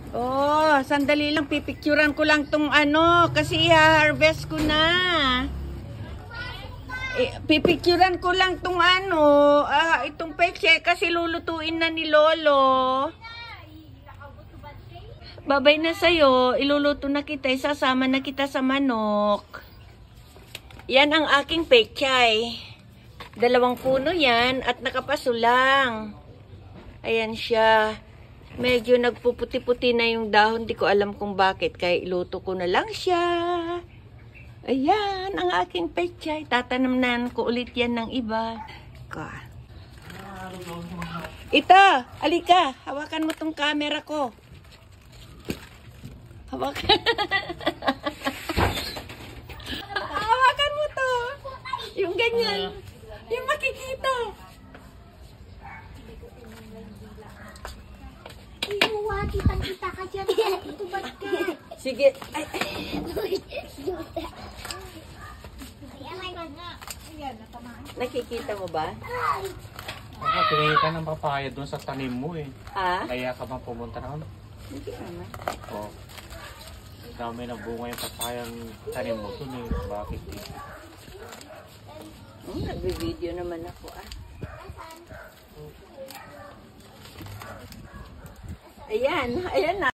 Oh, sandali lang. Pipicturan ko lang tong ano. Kasi i-harvest ko na. Pipicturan ko lang tong ano. Itong peche kasi lulutuin na ni Lolo. Babay na sa'yo. Iluluto na kita. Isasama na kita sa manok. Yan ang aking pechay. 2 puno yan at nakapasulang. Ayan siya. Medyo nagpuputi-puti na yung dahon. Di ko alam kung bakit. Kaya iluto ko na lang siya. Ayan, ang aking pechay. Tatanamnan ko ulit yan ng iba. Ito, alika. Hawakan mo tong camera ko. Hawakan. Hawakan mo to. Yung ganyan. Yung makikita. Inuwa, kitang-kita ka dyan. Ito ba't ka? Sige. Ay. Nakikita mo ba? Ako, tingin ka ng papaya doon sa tanim mo eh. Ha? Kaya ka bang pumunta na? Hindi naman. Oo. Dami na bunga yung papayang tanim mo doon eh. Bakit eh? Nagbe-video naman ako Ayan, ayan na.